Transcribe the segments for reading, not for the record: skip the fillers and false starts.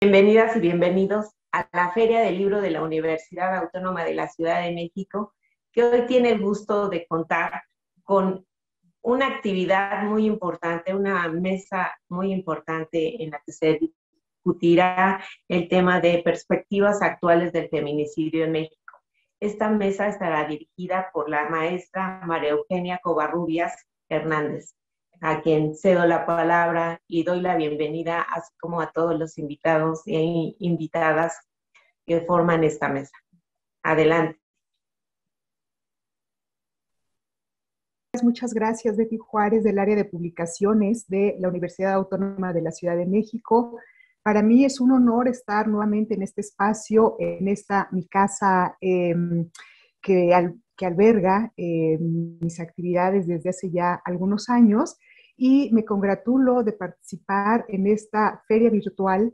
Bienvenidas y bienvenidos a la Feria del Libro de la Universidad Autónoma de la Ciudad de México, que hoy tiene el gusto de contar con una actividad muy importante, una mesa muy importante en la que se discutirá el tema de perspectivas actuales del feminicidio en México. Esta mesa estará dirigida por la maestra María Eugenia Covarrubias Hernández, a quien cedo la palabra y doy la bienvenida, así como a todos los invitados e invitadas que forman esta mesa. Adelante. Muchas gracias, Betty Juárez, del área de publicaciones de la Universidad Autónoma de la Ciudad de México. Para mí es un honor estar nuevamente en este espacio, en esta mi casa que alberga mis actividades desde hace ya algunos años, y me congratulo de participar en esta feria virtual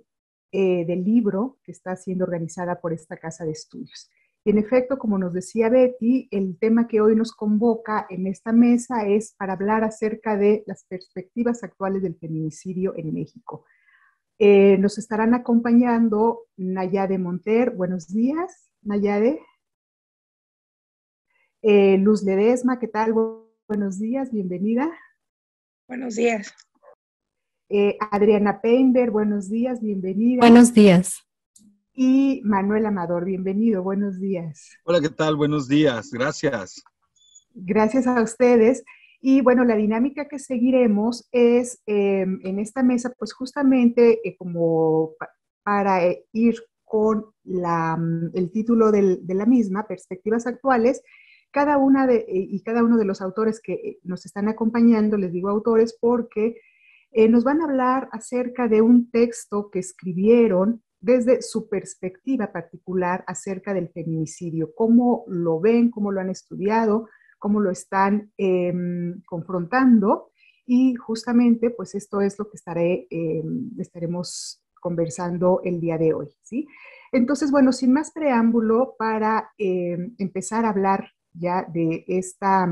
del libro que está siendo organizada por esta casa de estudios. Y en efecto, como nos decía Betty, el tema que hoy nos convoca en esta mesa es para hablar acerca de las perspectivas actuales del feminicidio en México. Nos estarán acompañando Nayade Monter. Buenos días, Nayade. Luz Ledesma, ¿qué tal? Buenos días, bienvenida. Buenos días. Adriana Peinberg, buenos días, bienvenida. Buenos días. Y Manuel Amador, bienvenido, buenos días. Hola, ¿qué tal? Buenos días, gracias. Gracias a ustedes. Y bueno, la dinámica que seguiremos es en esta mesa, pues justamente como para ir con el título de la misma, Perspectivas Actuales, cada uno de los autores que nos están acompañando, les digo autores porque nos van a hablar acerca de un texto que escribieron desde su perspectiva particular acerca del feminicidio, cómo lo ven, cómo lo han estudiado, cómo lo están confrontando, y justamente pues esto es lo que estaremos conversando el día de hoy, ¿sí? Entonces, bueno, sin más preámbulo, para empezar a hablar ya de esta...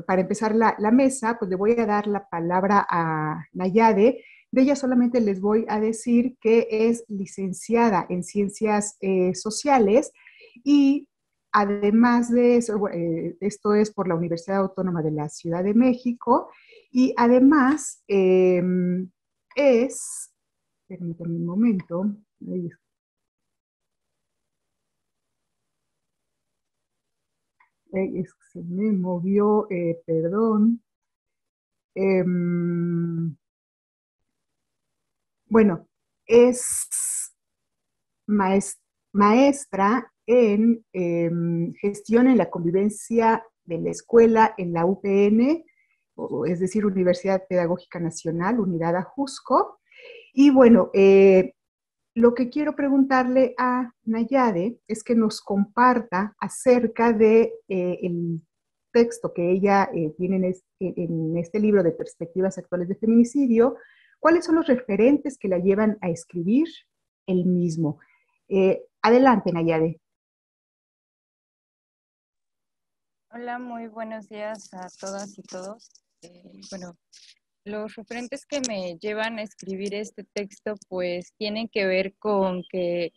para empezar la mesa, pues le voy a dar la palabra a Nayade. De ella solamente les voy a decir que es licenciada en Ciencias Sociales, y además de eso, esto es por la Universidad Autónoma de la Ciudad de México, y además permítanme un momento, se me movió, perdón. Bueno, es maestra en gestión en la convivencia de la escuela en la UPN, es decir, Universidad Pedagógica Nacional, Unidad Ajusco. Y bueno, lo que quiero preguntarle a Nayade es que nos comparta acerca de el texto que ella tiene en este libro de Perspectivas Actuales de Feminicidio. ¿Cuáles son los referentes que la llevan a escribir el mismo? Adelante, Nayade. Hola, muy buenos días a todas y todos. Bueno, los referentes que me llevan a escribir este texto pues tienen que ver con que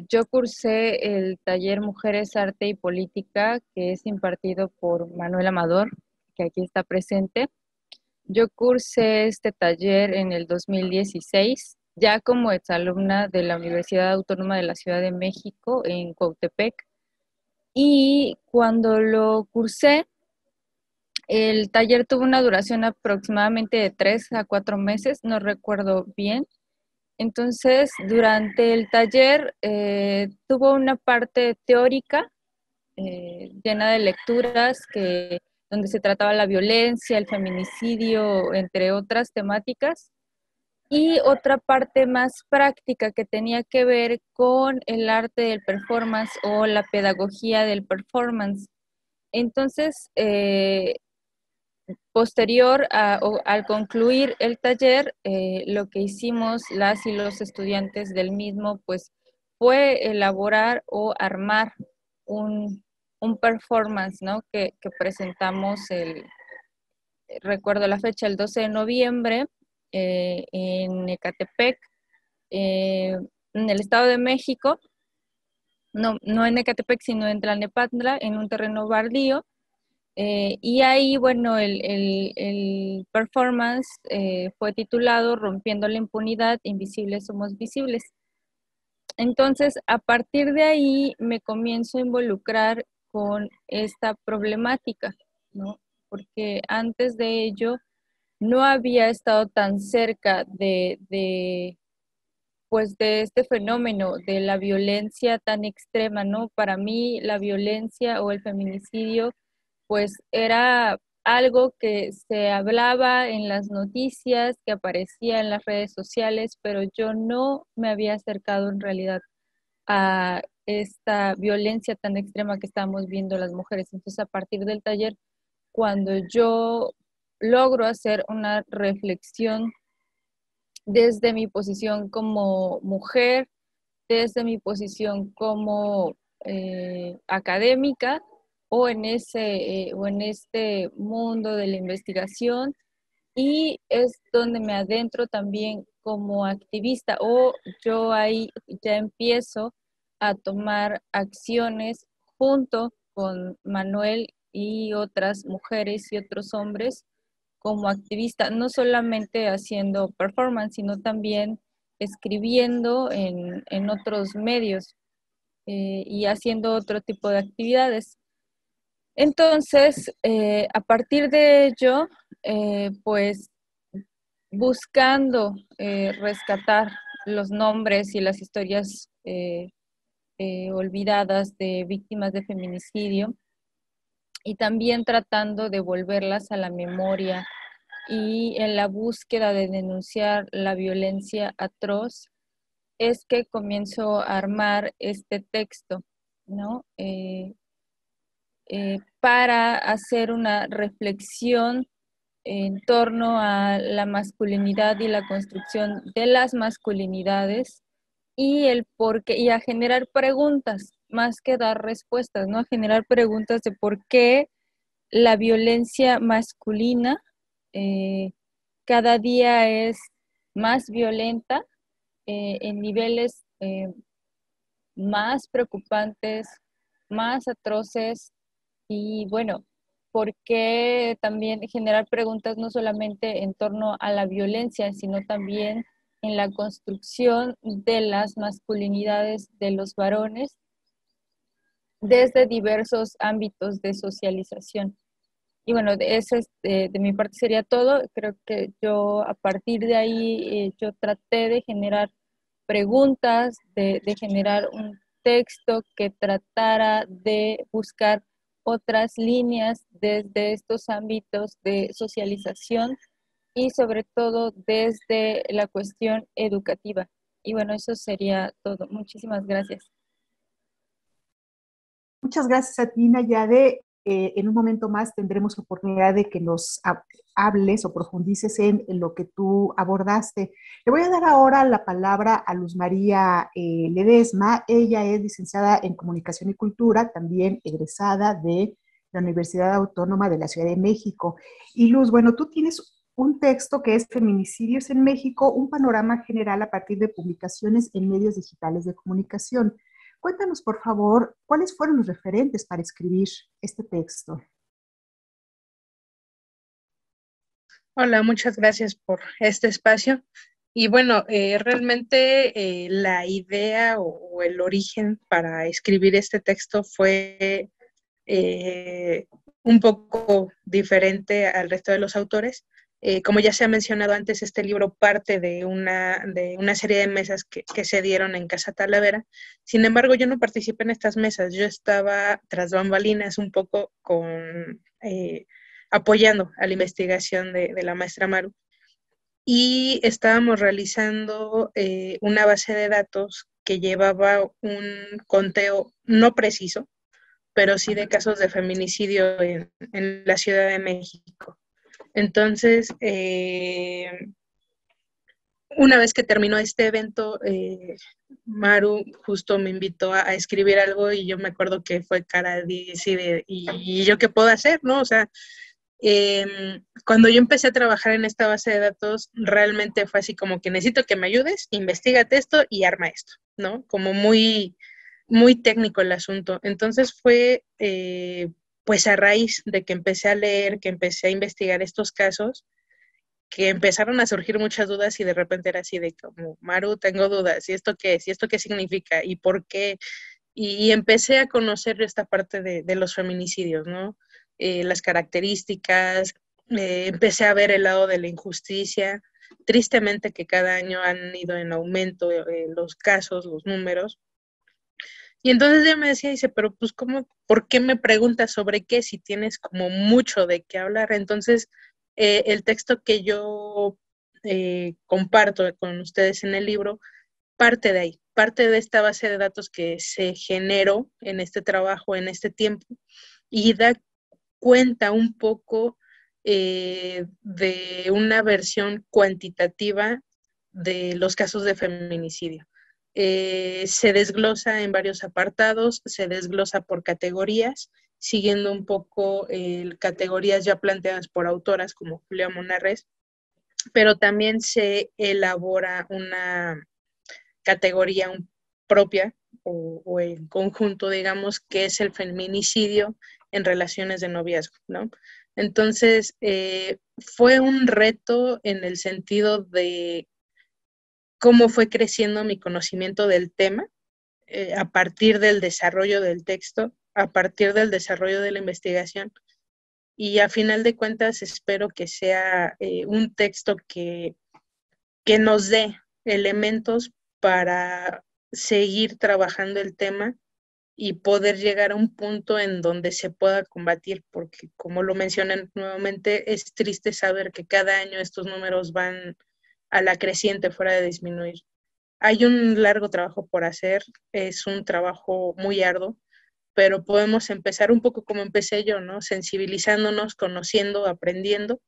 yo cursé el taller Mujeres, Arte y Política, que es impartido por Manuel Amador, que aquí está presente. Yo cursé este taller en el 2016, ya como exalumna de la Universidad Autónoma de la Ciudad de México en Cuautepec. Y cuando lo cursé, el taller tuvo una duración aproximadamente de 3 a 4 meses, no recuerdo bien. Entonces, durante el taller tuvo una parte teórica llena de lecturas donde se trataba la violencia, el feminicidio, entre otras temáticas, y otra parte más práctica que tenía que ver con el arte del performance o la pedagogía del performance. Entonces, al concluir el taller, lo que hicimos las y los estudiantes del mismo, pues, fue elaborar o armar un performance, ¿no? Que presentamos recuerdo la fecha, el 12 de noviembre, en Ecatepec, en el Estado de México, no en Ecatepec, sino en Tlalnepantla, en un terreno baldío. Y ahí, bueno, el performance fue titulado Rompiendo la impunidad, invisibles somos visibles. Entonces, a partir de ahí me comienzo a involucrar con esta problemática, ¿no? Porque antes de ello no había estado tan cerca pues de este fenómeno de la violencia tan extrema, ¿no? Para mí la violencia o el feminicidio pues era algo que se hablaba en las noticias, que aparecía en las redes sociales, pero yo no me había acercado en realidad a esta violencia tan extrema que estamos viendo las mujeres. Entonces, a partir del taller, cuando yo logro hacer una reflexión desde mi posición como mujer, desde mi posición como académica o en este mundo de la investigación, y es donde me adentro también como activista, o yo ahí ya empiezo a tomar acciones junto con Manuel y otras mujeres y otros hombres como activista, no solamente haciendo performance, sino también escribiendo en otros medios y haciendo otro tipo de actividades. Entonces, a partir de ello, pues buscando rescatar los nombres y las historias olvidadas de víctimas de feminicidio, y también tratando de volverlas a la memoria y en la búsqueda de denunciar la violencia atroz, es que comienzo a armar este texto, ¿no? Para hacer una reflexión en torno a la masculinidad y la construcción de las masculinidades y el por qué, y a generar preguntas, más que dar respuestas, ¿no? A generar preguntas de por qué la violencia masculina cada día es más violenta en niveles más preocupantes, más atroces, y bueno, ¿por qué también generar preguntas no solamente en torno a la violencia, sino también en la construcción de las masculinidades de los varones desde diversos ámbitos de socialización? Y bueno, de mi parte sería todo. Creo que yo a partir de ahí yo traté de generar preguntas, de generar un texto que tratara de buscar otras líneas desde estos ámbitos de socialización y sobre todo desde la cuestión educativa. Y bueno, eso sería todo. Muchísimas gracias. Muchas gracias a ti, Nayade. En un momento más tendremos la oportunidad de que nos hables o profundices en lo que tú abordaste. Le voy a dar ahora la palabra a Luz María Ledesma. Ella es licenciada en Comunicación y Cultura, también egresada de la Universidad Autónoma de la Ciudad de México. Y Luz, bueno, tú tienes un texto que es Feminicidios en México, un panorama general a partir de publicaciones en medios digitales de comunicación. Cuéntanos, por favor, cuáles fueron los referentes para escribir este texto. Hola, muchas gracias por este espacio. Y bueno, realmente la idea o el origen para escribir este texto fue un poco diferente al resto de los autores. Como ya se ha mencionado antes, este libro parte de una serie de mesas que se dieron en Casa Talavera. Sin embargo, yo no participé en estas mesas. Yo estaba tras bambalinas un poco apoyando a la investigación de la maestra Maru. Y estábamos realizando una base de datos que llevaba un conteo no preciso, pero sí de casos de feminicidio en la Ciudad de México. Entonces, una vez que terminó este evento, Maru justo me invitó a escribir algo y yo me acuerdo que fue cara de, sí, y yo qué puedo hacer, ¿no? O sea, Cuando yo empecé a trabajar en esta base de datos, realmente fue así como que necesito que me ayudes, investígate esto y arma esto, ¿no? Como muy, muy técnico el asunto. Entonces fue pues a raíz de que empecé a leer, que empecé a investigar estos casos, que empezaron a surgir muchas dudas y de repente era así de como, Maru, tengo dudas, ¿y esto qué es? ¿Y esto qué significa? ¿Y por qué? Y empecé a conocer esta parte de los feminicidios, ¿no? Las características, empecé a ver el lado de la injusticia, tristemente que cada año han ido en aumento los casos, los números. Y entonces ella me decía, dice, pero pues ¿cómo, por qué me preguntas sobre qué si tienes como mucho de qué hablar? Entonces, el texto que yo comparto con ustedes en el libro parte de ahí, parte de esta base de datos que se generó en este trabajo, en este tiempo, y da cuenta un poco de una versión cuantitativa de los casos de feminicidio. Se desglosa en varios apartados, se desglosa por categorías, siguiendo un poco categorías ya planteadas por autoras como Julia Monarres, pero también se elabora una categoría propia o en conjunto, digamos, que es el feminicidio en relaciones de noviazgo, ¿no? Entonces, fue un reto en el sentido de cómo fue creciendo mi conocimiento del tema a partir del desarrollo del texto, a partir del desarrollo de la investigación, y a final de cuentas espero que sea un texto que nos dé elementos para seguir trabajando el tema y poder llegar a un punto en donde se pueda combatir, porque como lo mencionan nuevamente, es triste saber que cada año estos números van a la creciente fuera de disminuir. Hay un largo trabajo por hacer, es un trabajo muy arduo, pero podemos empezar un poco como empecé yo, ¿no? Sensibilizándonos, conociendo, aprendiendo,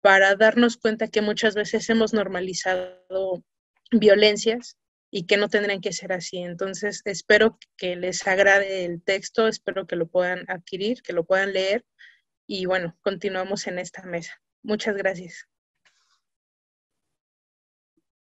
para darnos cuenta que muchas veces hemos normalizado violencias y que no tendrían que ser así. Entonces, espero que les agrade el texto, espero que lo puedan adquirir, que lo puedan leer y bueno, continuamos en esta mesa. Muchas gracias.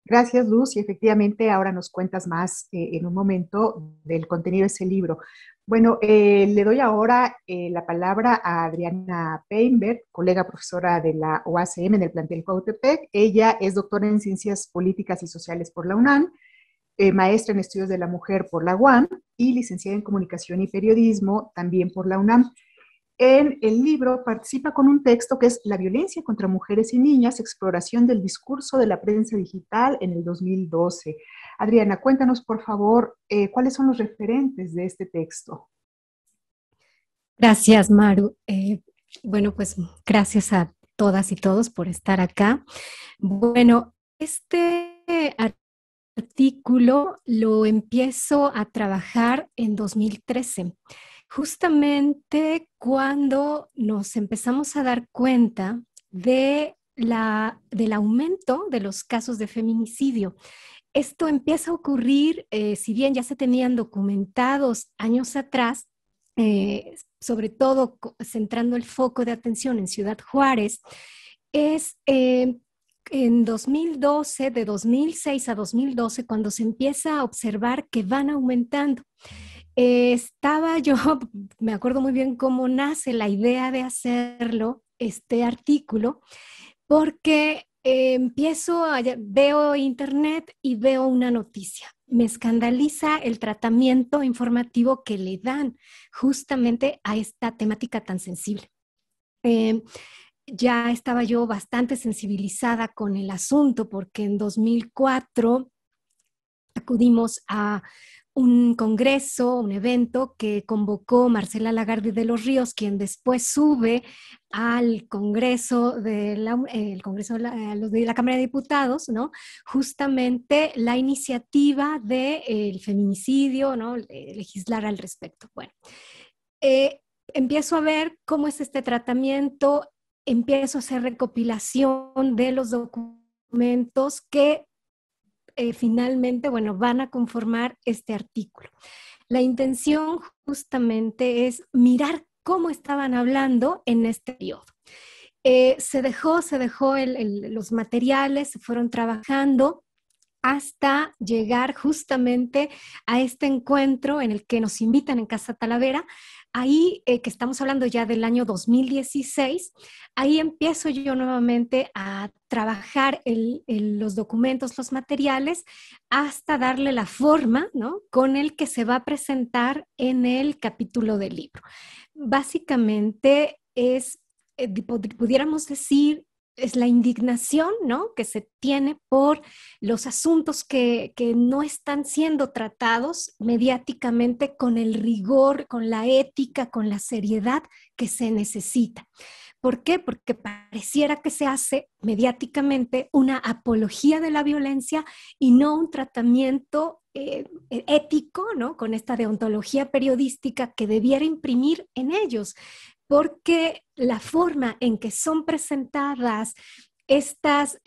Gracias, Luz, y efectivamente ahora nos cuentas más en un momento del contenido de ese libro. Bueno, le doy ahora la palabra a Adriana Peinberg, colega profesora de la OACM en el plantel Cuautepec. Ella es doctora en Ciencias Políticas y Sociales por la UNAM, maestra en Estudios de la Mujer por la UAM y licenciada en Comunicación y Periodismo también por la UNAM. En el libro participa con un texto que es La violencia contra mujeres y niñas, exploración del discurso de la prensa digital en el 2012. Adriana, cuéntanos por favor cuáles son los referentes de este texto. Gracias, Maru. Bueno, pues gracias a todas y todos por estar acá. Bueno, este artículo lo empiezo a trabajar en 2013. Justamente cuando nos empezamos a dar cuenta del aumento de los casos de feminicidio. Esto empieza a ocurrir, si bien ya se tenían documentados años atrás, sobre todo centrando el foco de atención en Ciudad Juárez, es en 2012, de 2006 a 2012, cuando se empieza a observar que van aumentando. Estaba yo, me acuerdo muy bien cómo nace la idea de hacerlo, este artículo, porque veo internet y veo una noticia. Me escandaliza el tratamiento informativo que le dan justamente a esta temática tan sensible. Ya estaba yo bastante sensibilizada con el asunto porque en 2004 acudimos a un congreso, un evento que convocó Marcela Lagarde de los Ríos, quien después sube al Congreso de la Cámara de Diputados, ¿no? Justamente la iniciativa del feminicidio, ¿no? Legislar al respecto. Bueno, empiezo a ver cómo es este tratamiento, empiezo a hacer recopilación de los documentos que finalmente, bueno, van a conformar este artículo. La intención justamente es mirar cómo estaban hablando en este periodo. Se dejó los materiales, se fueron trabajando hasta llegar justamente a este encuentro en el que nos invitan en Casa Talavera. Ahí, que estamos hablando ya del año 2016, ahí empiezo yo nuevamente a trabajar los documentos, los materiales, hasta darle la forma, ¿no?, con el que se va a presentar en el capítulo del libro. Básicamente es, pudiéramos decir, es la indignación, ¿no?, que se tiene por los asuntos que no están siendo tratados mediáticamente con el rigor, con la ética, con la seriedad que se necesita. ¿Por qué? Porque pareciera que se hace mediáticamente una apología de la violencia y no un tratamiento ético, ¿no?, con esta deontología periodística que debiera imprimir en ellos, porque la forma en que son presentadas estas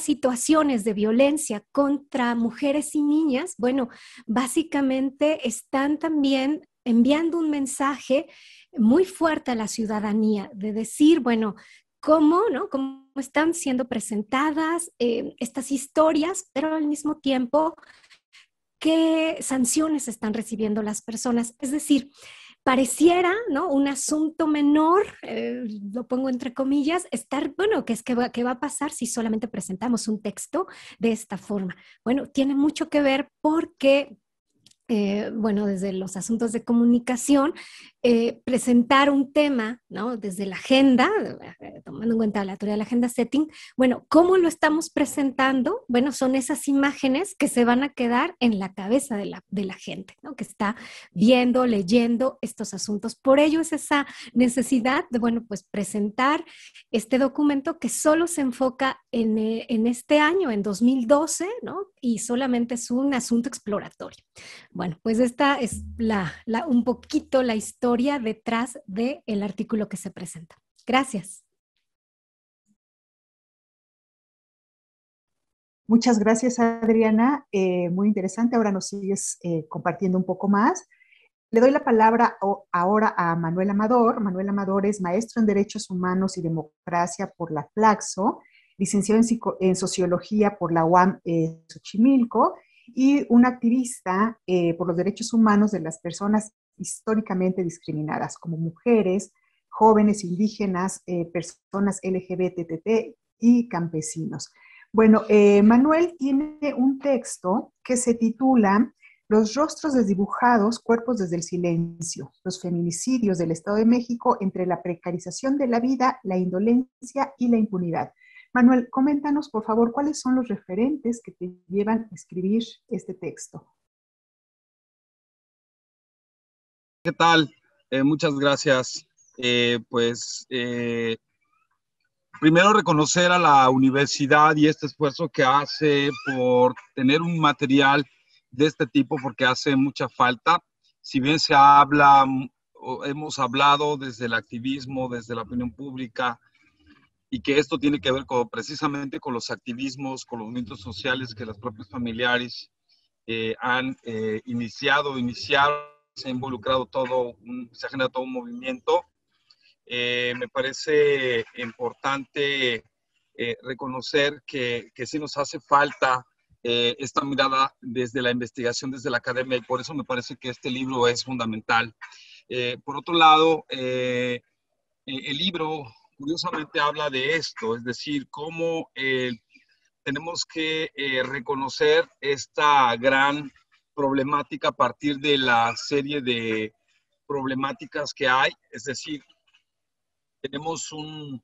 situaciones de violencia contra mujeres y niñas, bueno, básicamente están también enviando un mensaje muy fuerte a la ciudadanía de decir, bueno, cómo, ¿no?, cómo están siendo presentadas estas historias, pero al mismo tiempo, qué sanciones están recibiendo las personas. Es decir, pareciera, ¿no?, un asunto menor, lo pongo entre comillas, bueno, ¿qué va a pasar si solamente presentamos un texto de esta forma? Bueno, tiene mucho que ver porque bueno, desde los asuntos de comunicación, presentar un tema, ¿no?, desde la agenda, tomando en cuenta la teoría de la agenda setting, bueno, ¿cómo lo estamos presentando? Bueno, son esas imágenes que se van a quedar en la cabeza de la gente, ¿no?, que está viendo, leyendo estos asuntos. Por ello es esa necesidad de, bueno, pues presentar este documento que solo se enfoca en este año, en 2012, ¿no?, y solamente es un asunto exploratorio. Bueno, pues esta es un poquito la historia detrás del artículo que se presenta. Gracias. Muchas gracias, Adriana. Muy interesante. Ahora nos sigues compartiendo un poco más. Le doy la palabra ahora a Manuel Amador. Manuel Amador es maestro en Derechos Humanos y Democracia por la Flaxo, licenciado en Sociología por la UAM Xochimilco y un activista por los derechos humanos de las personas históricamente discriminadas, como mujeres, jóvenes indígenas, personas LGBTT y campesinos. Bueno, Manuel tiene un texto que se titula Los rostros desdibujados, cuerpos desde el silencio, los feminicidios del Estado de México entre la precarización de la vida, la indolencia y la impunidad. Manuel, coméntanos, por favor, cuáles son los referentes que te llevan a escribir este texto. ¿Qué tal? Muchas gracias. Primero reconocer a la universidad y este esfuerzo que hace por tener un material de este tipo, porque hace mucha falta. Si bien se habla, o hemos hablado desde el activismo, desde la opinión pública, y que esto tiene que ver precisamente con los activismos, con los movimientos sociales que los propios familiares han iniciaron, se ha involucrado se ha generado todo un movimiento. Me parece importante reconocer que sí nos hace falta esta mirada desde la investigación, desde la academia, y por eso me parece que este libro es fundamental. Por otro lado, el libro curiosamente habla de esto, es decir, cómo tenemos que reconocer esta gran problemática a partir de la serie de problemáticas que hay, es decir, tenemos un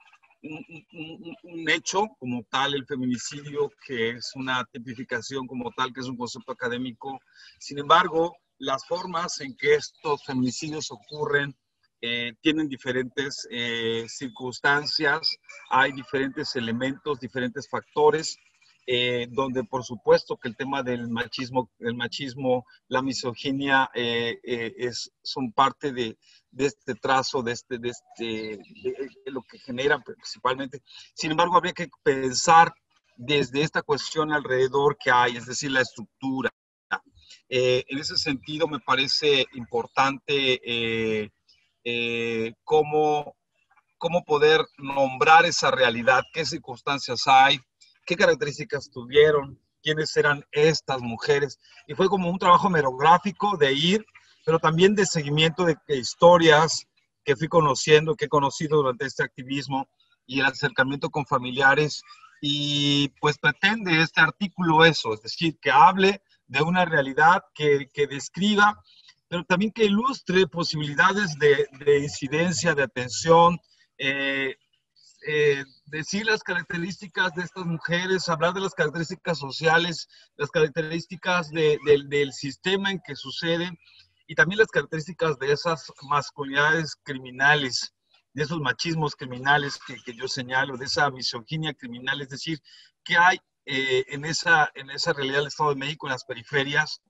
hecho como tal, el feminicidio, que es una tipificación como tal, que es un concepto académico. Sin embargo, las formas en que estos feminicidios ocurren tienen diferentes circunstancias, hay diferentes elementos, diferentes factores, donde por supuesto que el tema del machismo, la misoginia son parte de este trazo, de lo que generan principalmente. Sin embargo, habría que pensar desde esta cuestión alrededor que hay, es decir, la estructura. En ese sentido, me parece importante cómo cómo poder nombrar esa realidad, qué circunstancias hay, qué características tuvieron, quiénes eran estas mujeres. Y fue como un trabajo merográfico de ir, pero también de seguimiento de historias que fui conociendo, que he conocido durante este activismo y el acercamiento con familiares. Y pues pretende este artículo eso, es decir, que hable de una realidad, que describa, pero también que ilustre posibilidades de incidencia, de atención, eh, decir las características de estas mujeres, hablar de las características sociales, las características del sistema en que suceden y también las características de esas masculinidades criminales, de esos machismos criminales que yo señalo, de esa misoginia criminal, es decir, que hay en esa realidad del Estado de México, en las periferias,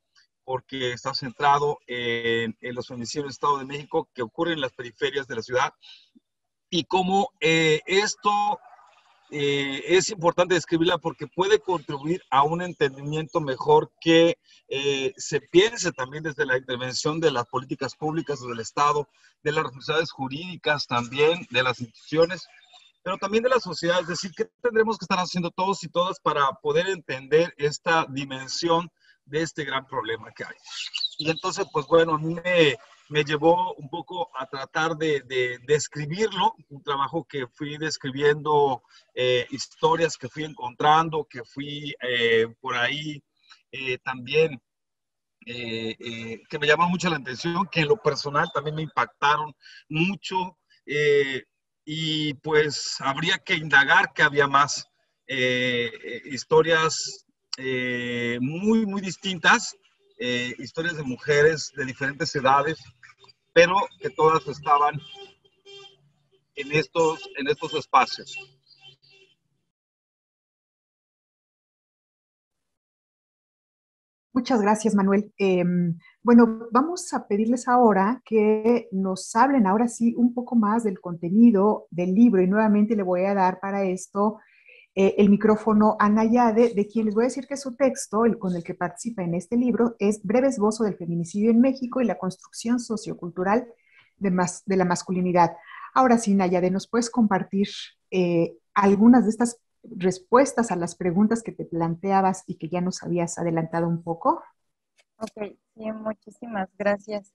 porque está centrado en los feminicidios del Estado de México que ocurren en las periferias de la ciudad y cómo esto es importante describirla porque puede contribuir a un entendimiento mejor que se piense también desde la intervención de las políticas públicas del Estado, de las responsabilidades jurídicas también, de las instituciones, pero también de la sociedad, es decir, qué tendremos que estar haciendo todos y todas para poder entender esta dimensión de este gran problema que hay. Y entonces, pues bueno, a mí me llevó un poco a tratar de describirlo, un trabajo que fui describiendo, historias que fui encontrando, que fui por ahí también, que me llamó mucho la atención, que en lo personal también me impactaron mucho, y pues habría que indagar que había más historias muy, muy distintas, historias de mujeres de diferentes edades, pero que todas estaban en estos espacios. Muchas gracias, Manuel. Bueno, vamos a pedirles ahora que nos hablen ahora sí un poco más del contenido del libro y nuevamente le voy a dar para esto el micrófono a Nayade, de quien les voy a decir que su texto, el con el que participa en este libro, es Breve esbozo del feminicidio en México y la construcción sociocultural de la masculinidad. Ahora sí, Nayade, ¿nos puedes compartir algunas de estas respuestas a las preguntas que te planteabas y que ya nos habías adelantado un poco? Ok, sí, muchísimas gracias.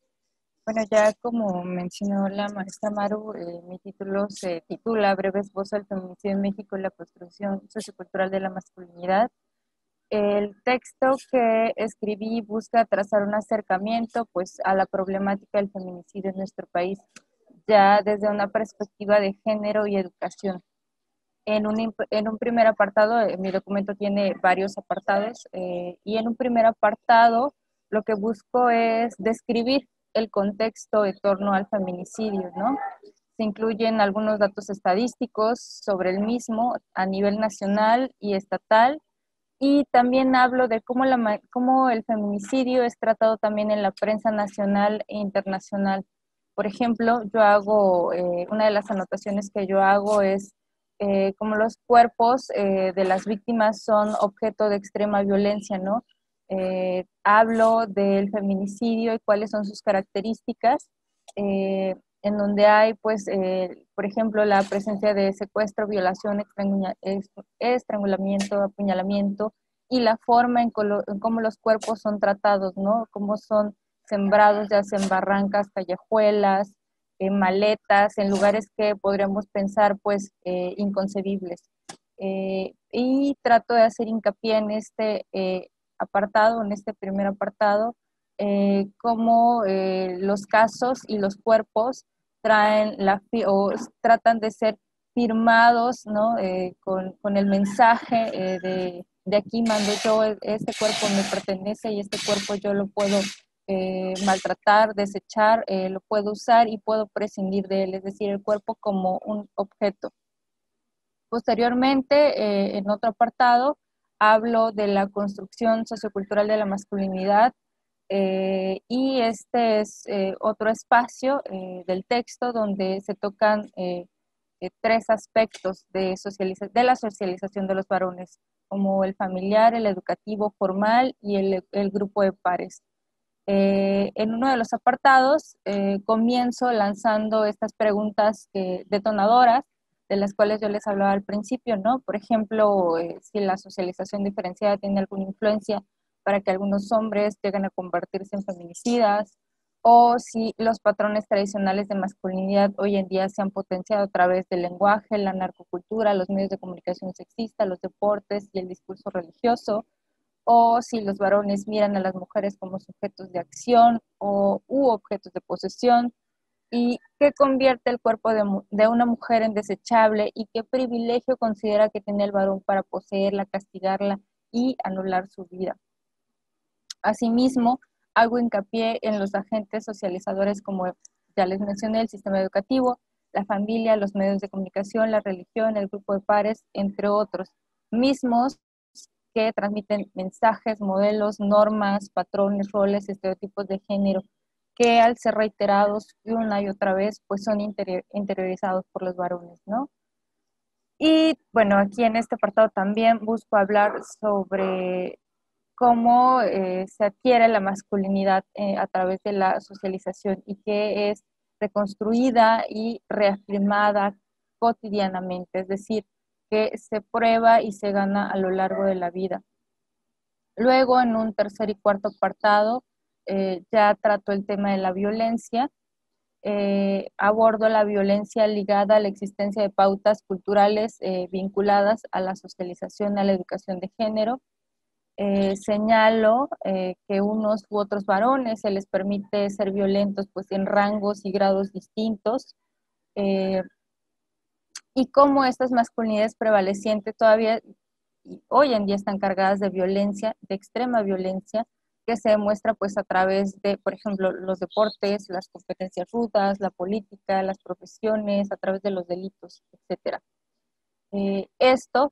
Bueno, ya como mencionó la maestra Maru, mi título se titula Breve esbozo del feminicidio en México y la construcción sociocultural de la masculinidad. El texto que escribí busca trazar un acercamiento pues, a la problemática del feminicidio en nuestro país, ya desde una perspectiva de género y educación. En un primer apartado, mi documento tiene varios apartados, y en un primer apartado lo que busco es describir el contexto en torno al feminicidio, ¿no? Se incluyen algunos datos estadísticos sobre el mismo a nivel nacional y estatal, y también hablo de cómo el feminicidio es tratado también en la prensa nacional e internacional. Por ejemplo, una de las anotaciones que yo hago es cómo los cuerpos de las víctimas son objeto de extrema violencia, ¿no? Hablo del feminicidio y cuáles son sus características, en donde hay, pues, por ejemplo, la presencia de secuestro, violación, estrangulamiento, apuñalamiento y la forma en cómo los cuerpos son tratados, ¿no? Cómo son sembrados, ya sea en barrancas, callejuelas, en maletas, en lugares que podríamos pensar, pues, inconcebibles. Y trato de hacer hincapié en este apartado, en este primer apartado, cómo los casos y los cuerpos tratan de ser firmados, ¿no? Con el mensaje de aquí mando yo, este cuerpo me pertenece y este cuerpo yo lo puedo maltratar, desechar, lo puedo usar y puedo prescindir de él, es decir, el cuerpo como un objeto. Posteriormente, en otro apartado, hablo de la construcción sociocultural de la masculinidad, y este es otro espacio del texto donde se tocan tres aspectos de la socialización de los varones, como el familiar, el educativo formal y el grupo de pares. En uno de los apartados comienzo lanzando estas preguntas detonadoras, de las cuales yo les hablaba al principio, ¿no? Por ejemplo, si la socialización diferenciada tiene alguna influencia para que algunos hombres lleguen a convertirse en feminicidas, o si los patrones tradicionales de masculinidad hoy en día se han potenciado a través del lenguaje, la narcocultura, los medios de comunicación sexista, los deportes y el discurso religioso, o si los varones miran a las mujeres como sujetos de acción u objetos de posesión, y qué convierte el cuerpo de una mujer en desechable y qué privilegio considera que tiene el varón para poseerla, castigarla y anular su vida. Asimismo, hago hincapié en los agentes socializadores, como ya les mencioné, el sistema educativo, la familia, los medios de comunicación, la religión, el grupo de pares, entre otros, mismos que transmiten mensajes, modelos, normas, patrones, roles, estereotipos de género, que al ser reiterados una y otra vez, pues son interiorizados por los varones, ¿no? Y bueno, aquí en este apartado también busco hablar sobre cómo se adquiere la masculinidad a través de la socialización y que es reconstruida y reafirmada cotidianamente, es decir, que se prueba y se gana a lo largo de la vida. Luego, en un tercer y cuarto apartado, ya trato el tema de la violencia. Abordo la violencia ligada a la existencia de pautas culturales vinculadas a la socialización, a la educación de género. Señalo que unos u otros varones se les permite ser violentos pues en rangos y grados distintos, y cómo estas masculinidades prevalecientes todavía hoy en día están cargadas de violencia, de extrema violencia, que se demuestra pues a través de, por ejemplo, los deportes, las competencias rudas, la política, las profesiones, a través de los delitos, etc.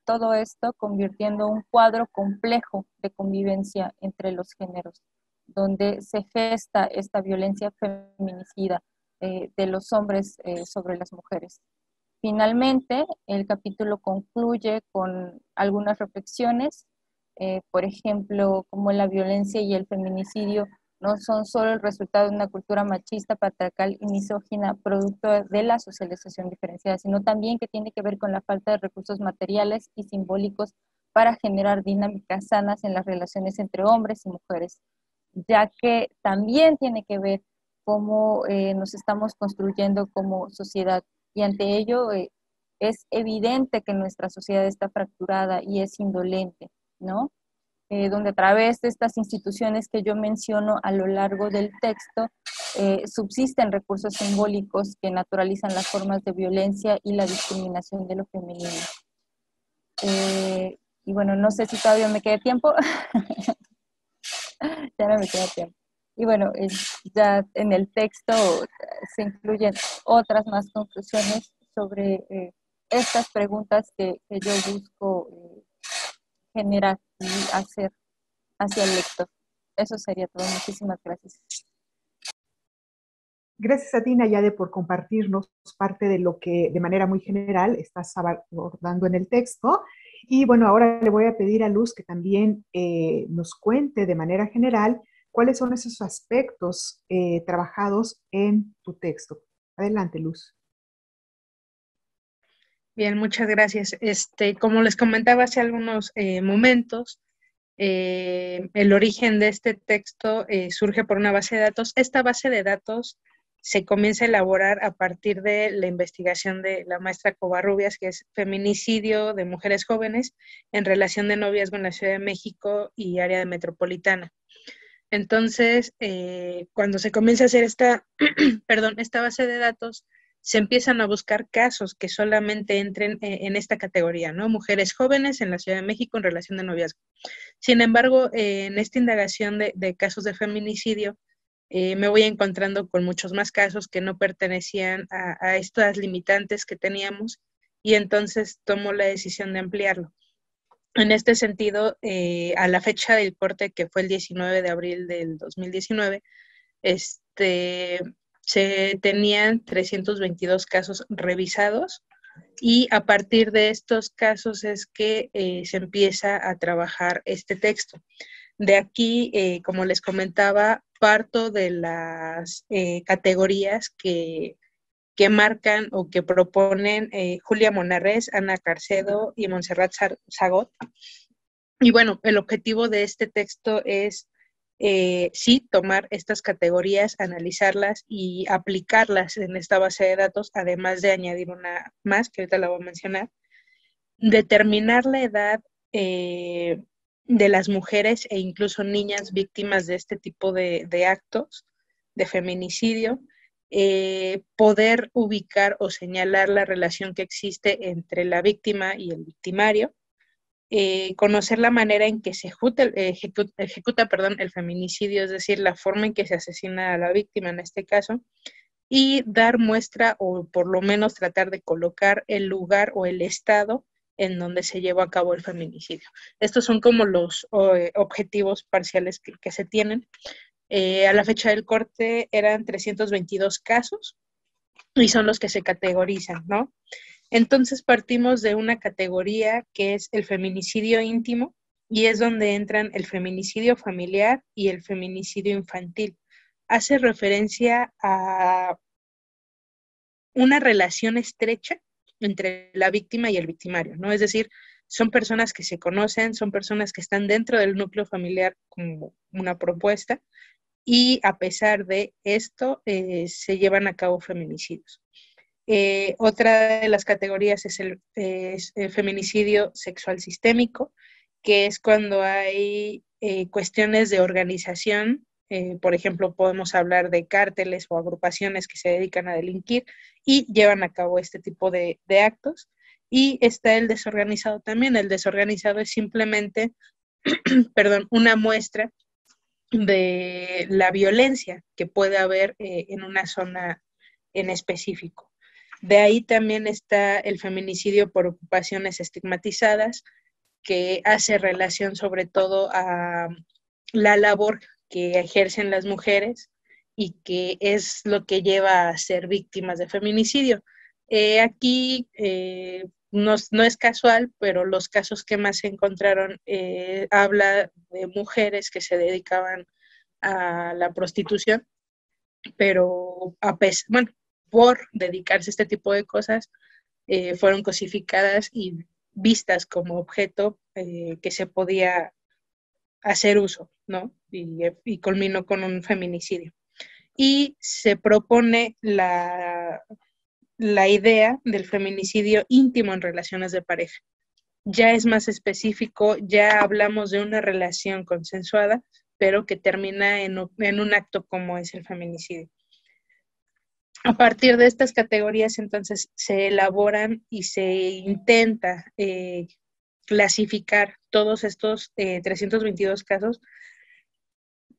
Todo esto convirtiendo un cuadro complejo de convivencia entre los géneros, donde se gesta esta violencia feminicida de los hombres sobre las mujeres. Finalmente, el capítulo concluye con algunas reflexiones, por ejemplo, cómo la violencia y el feminicidio no son solo el resultado de una cultura machista, patriarcal y misógina, producto de la socialización diferenciada, sino también que tiene que ver con la falta de recursos materiales y simbólicos para generar dinámicas sanas en las relaciones entre hombres y mujeres, ya que también tiene que ver cómo nos estamos construyendo como sociedad. Y ante ello es evidente que nuestra sociedad está fracturada y es indolente, ¿no? Donde a través de estas instituciones que yo menciono a lo largo del texto, subsisten recursos simbólicos que naturalizan las formas de violencia y la discriminación de lo femenino. Y bueno, no sé si todavía me queda tiempo. Ya no me queda tiempo. Y bueno, ya en el texto se incluyen otras más conclusiones sobre estas preguntas que yo busco generar y hacer hacia el lector. Eso sería todo. Muchísimas gracias. Gracias a ti, Nayade, por compartirnos parte de lo que de manera muy general estás abordando en el texto. Y bueno, ahora le voy a pedir a Luz que también nos cuente de manera general cuáles son esos aspectos trabajados en tu texto. Adelante, Luz. Bien, muchas gracias. Como les comentaba hace algunos momentos, el origen de este texto surge por una base de datos. Esta base de datos se comienza a elaborar a partir de la investigación de la maestra Covarrubias, que es feminicidio de mujeres jóvenes en relación de noviazgo en la Ciudad de México y área metropolitana. Entonces, cuando se comienza a hacer esta base de datos, se empiezan a buscar casos que solamente entren en esta categoría, ¿no? Mujeres jóvenes en la Ciudad de México en relación de noviazgo. Sin embargo, en esta indagación de casos de feminicidio, me voy encontrando con muchos más casos que no pertenecían a estas limitantes que teníamos, y entonces tomo la decisión de ampliarlo. En este sentido, a la fecha del corte, que fue el 19 de abril del 2019, se tenían 322 casos revisados, y a partir de estos casos es que se empieza a trabajar este texto. De aquí, como les comentaba, parto de las categorías que marcan o que proponen Julia Monarrés, Ana Carcedo y Montserrat Zagot. Y bueno, el objetivo de este texto es sí tomar estas categorías, analizarlas y aplicarlas en esta base de datos, además de añadir una más, que ahorita la voy a mencionar, determinar la edad de las mujeres e incluso niñas víctimas de este tipo de actos de feminicidio, poder ubicar o señalar la relación que existe entre la víctima y el victimario, conocer la manera en que se ejecuta el feminicidio, es decir, la forma en que se asesina a la víctima en este caso, y dar muestra o por lo menos tratar de colocar el lugar o el estado en donde se llevó a cabo el feminicidio. Estos son como los objetivos parciales que se tienen. A la fecha del corte eran 322 casos y son los que se categorizan, ¿no? Entonces partimos de una categoría que es el feminicidio íntimo y es donde entran el feminicidio familiar y el feminicidio infantil. Hace referencia a una relación estrecha entre la víctima y el victimario, ¿no? Es decir, son personas que se conocen, son personas que están dentro del núcleo familiar como una propuesta y a pesar de esto se llevan a cabo feminicidios. Otra de las categorías es el feminicidio sexual sistémico, que es cuando hay cuestiones de organización. Por ejemplo, podemos hablar de cárteles o agrupaciones que se dedican a delinquir y llevan a cabo este tipo de actos. Y está el desorganizado también. El desorganizado es simplemente una muestra de la violencia que puede haber en una zona en específico. De ahí también está el feminicidio por ocupaciones estigmatizadas, que hace relación sobre todo a la labor que ejercen las mujeres y que es lo que lleva a ser víctimas de feminicidio. Aquí no es casual, pero los casos que más se encontraron habla de mujeres que se dedicaban a la prostitución, pero por dedicarse a este tipo de cosas, fueron cosificadas y vistas como objeto que se podía hacer uso, ¿no? Y culminó con un feminicidio. Y se propone la idea del feminicidio íntimo en relaciones de pareja. Ya es más específico, ya hablamos de una relación consensuada, pero que termina en un acto como es el feminicidio. A partir de estas categorías, entonces, se elaboran y se intenta clasificar todos estos 322 casos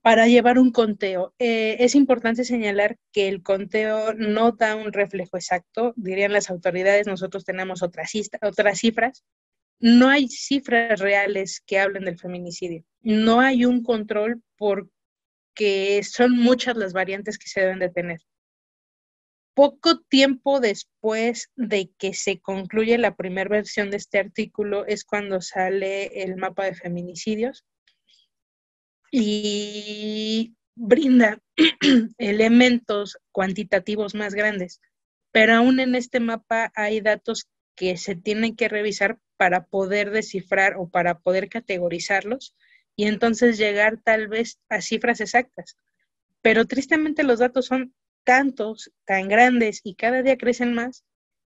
para llevar un conteo. Es importante señalar que el conteo no da un reflejo exacto, dirían las autoridades, nosotros tenemos otras cifras. No hay cifras reales que hablen del feminicidio. No hay un control porque son muchas las variantes que se deben de tener. Poco tiempo después de que se concluye la primera versión de este artículo es cuando sale el mapa de feminicidios y brinda elementos cuantitativos más grandes, pero aún en este mapa hay datos que se tienen que revisar para poder descifrar o para poder categorizarlos y entonces llegar tal vez a cifras exactas. Pero tristemente los datos son tantos, tan grandes y cada día crecen más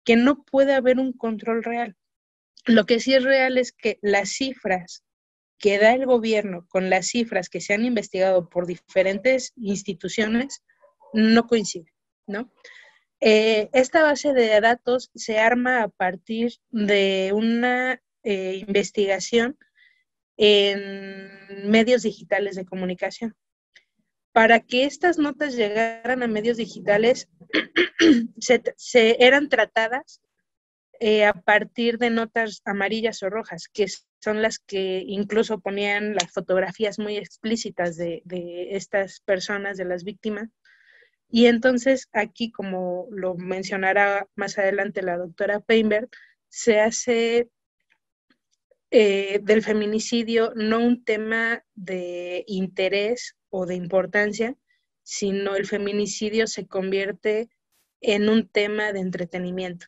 que no puede haber un control real. Lo que sí es real es que las cifras que da el gobierno con las cifras que se han investigado por diferentes instituciones no coinciden, ¿no? Esta base de datos se arma a partir de una investigación en medios digitales de comunicación. Para que estas notas llegaran a medios digitales, eran tratadas a partir de notas amarillas o rojas, que son las que incluso ponían las fotografías muy explícitas de estas personas, de las víctimas. Y entonces aquí, como lo mencionará más adelante la doctora Peinberg, se hace del feminicidio no un tema de interés o de importancia, sino el feminicidio se convierte en un tema de entretenimiento.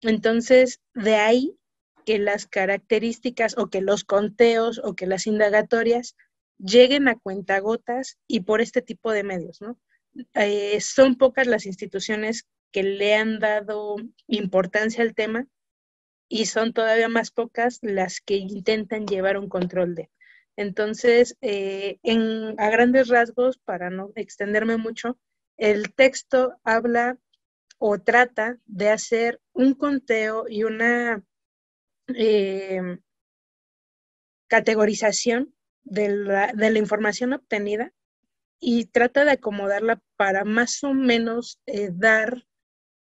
Entonces, de ahí que las características o que los conteos o que las indagatorias lleguen a cuentagotas y por este tipo de medios, ¿no? Son pocas las instituciones que le han dado importancia al tema y son todavía más pocas las que intentan llevar un control de. Entonces, a grandes rasgos, para no extenderme mucho, el texto habla o trata de hacer un conteo y una categorización de la información obtenida y trata de acomodarla para más o menos dar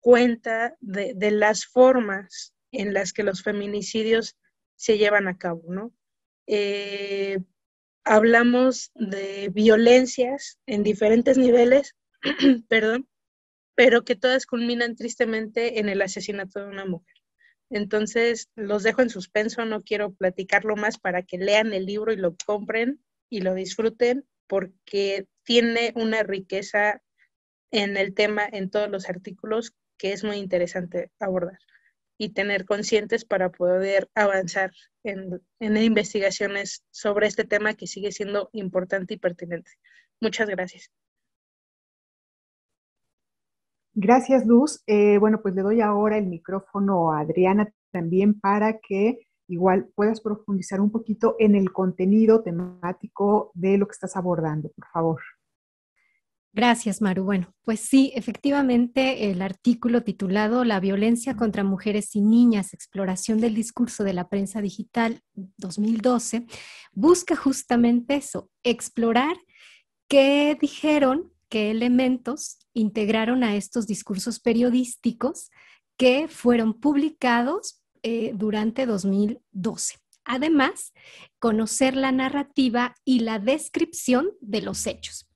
cuenta de las formas en las que los feminicidios se llevan a cabo, ¿no? Hablamos de violencias en diferentes niveles, perdón, pero que todas culminan tristemente en el asesinato de una mujer. Entonces, los dejo en suspenso, no quiero platicarlo más para que lean el libro y lo compren y lo disfruten, porque tiene una riqueza en el tema, en todos los artículos, que es muy interesante abordar y tener conscientes para poder avanzar en investigaciones sobre este tema que sigue siendo importante y pertinente. Muchas gracias. Gracias, Luz. Bueno, pues le doy ahora el micrófono a Adriana también para que igual puedas profundizar un poquito en el contenido temático de lo que estás abordando, por favor. Gracias, Maru. Bueno, pues sí, efectivamente, el artículo titulado La violencia contra mujeres y niñas, exploración del discurso de la prensa digital 2012, busca justamente eso, explorar qué dijeron, qué elementos integraron a estos discursos periodísticos que fueron publicados durante 2012. Además, conocer la narrativa y la descripción de los hechos.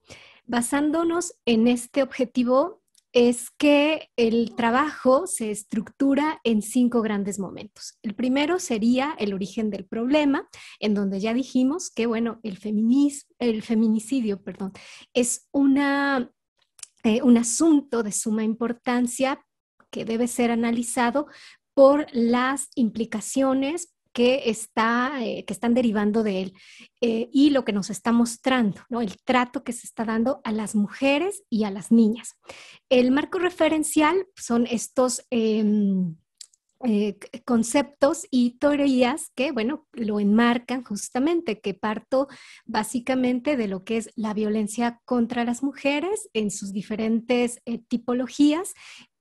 Basándonos en este objetivo es que el trabajo se estructura en 5 grandes momentos. El primero sería el origen del problema, en donde ya dijimos que, bueno, el feminicidio, es un asunto de suma importancia que debe ser analizado por las implicaciones que están derivando de él y lo que nos está mostrando, ¿no? El trato que se está dando a las mujeres y a las niñas. El marco referencial son estos conceptos y teorías que, bueno, lo enmarcan justamente, que parto básicamente de lo que es la violencia contra las mujeres en sus diferentes tipologías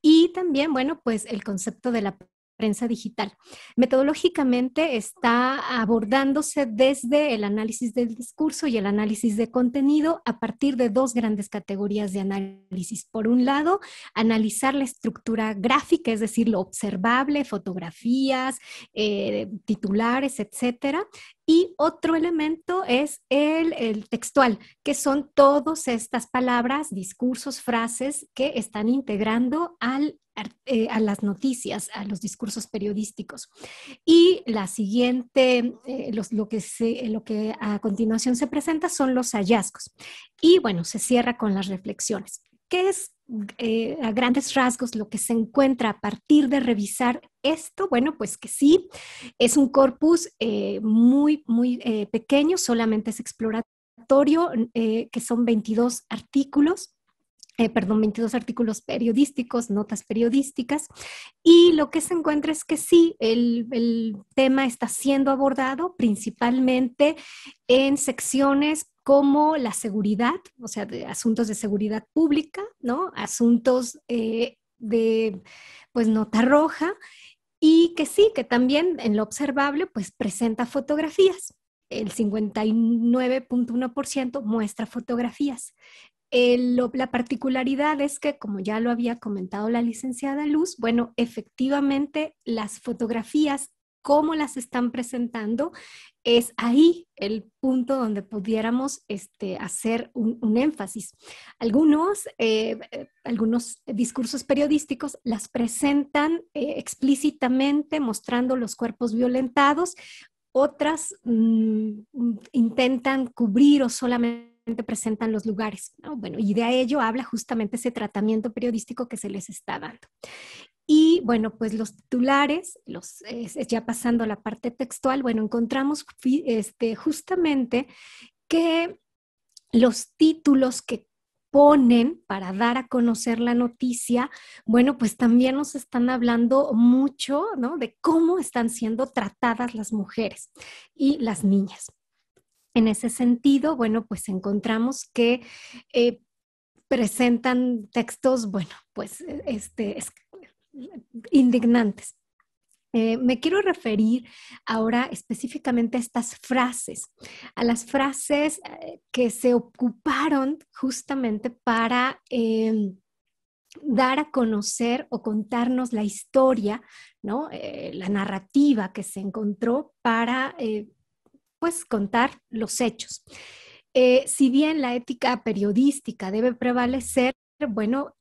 y también, bueno, pues el concepto de la prensa digital. Metodológicamente está abordándose desde el análisis del discurso y el análisis de contenido a partir de 2 grandes categorías de análisis. Por un lado, analizar la estructura gráfica, es decir, lo observable, fotografías, titulares, etcétera. Y otro elemento es el textual, que son todas estas palabras, discursos, frases que están integrando a las noticias, a los discursos periodísticos. Y la siguiente, lo que a continuación se presenta son los hallazgos. Y bueno, se cierra con las reflexiones. ¿Qué es a grandes rasgos lo que se encuentra a partir de revisar esto? Bueno, pues que sí, es un corpus muy pequeño, solamente es exploratorio, que son 22 artículos. 22 artículos periodísticos, notas periodísticas, y lo que se encuentra es que sí, el tema está siendo abordado principalmente en secciones como la seguridad, o sea, de asuntos de seguridad pública, ¿no? Asuntos de, pues, nota roja, y que sí, que también en lo observable, pues, presenta fotografías. El 59.1% muestra fotografías. La particularidad es que, como ya lo había comentado la licenciada Luz, bueno, efectivamente las fotografías, cómo las están presentando, es ahí el punto donde pudiéramos hacer un énfasis. Algunos discursos periodísticos las presentan explícitamente mostrando los cuerpos violentados, otras intentan cubrir o solamente presentan los lugares, ¿no? Bueno, y de ello habla justamente ese tratamiento periodístico que se les está dando. Y bueno, pues los titulares, ya pasando a la parte textual, bueno, encontramos justamente que los títulos que ponen para dar a conocer la noticia, bueno, pues también nos están hablando mucho, ¿no? De cómo están siendo tratadas las mujeres y las niñas. En ese sentido, bueno, pues encontramos que presentan textos, bueno, pues indignantes. Me quiero referir ahora específicamente a estas frases, a las frases que se ocuparon justamente para dar a conocer o contarnos la historia, ¿no? La narrativa que se encontró para pues contar los hechos. Si bien la ética periodística debe prevalecer, bueno,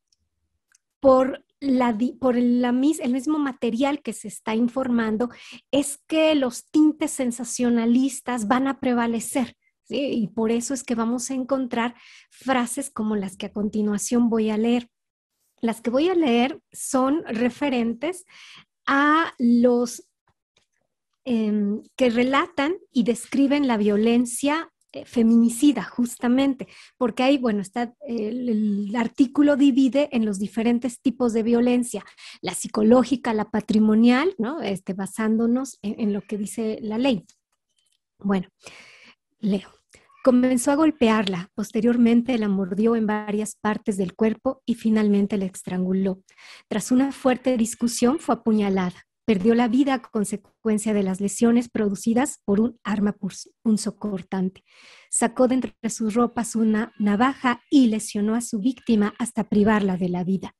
por el mismo material que se está informando, es que los tintes sensacionalistas van a prevalecer, ¿sí? Y por eso es que vamos a encontrar frases como las que a continuación voy a leer. Las que voy a leer son referentes a los que relatan y describen la violencia feminicida, justamente, porque ahí, bueno, el artículo divide en los diferentes tipos de violencia, la psicológica, la patrimonial, ¿no? Basándonos en lo que dice la ley. Bueno, leo. Comenzó a golpearla, posteriormente la mordió en varias partes del cuerpo y finalmente la estranguló. Tras una fuerte discusión fue apuñalada. Perdió la vida a consecuencia de las lesiones producidas por un arma punzocortante. Sacó de entre sus ropas una navaja y lesionó a su víctima hasta privarla de la vida.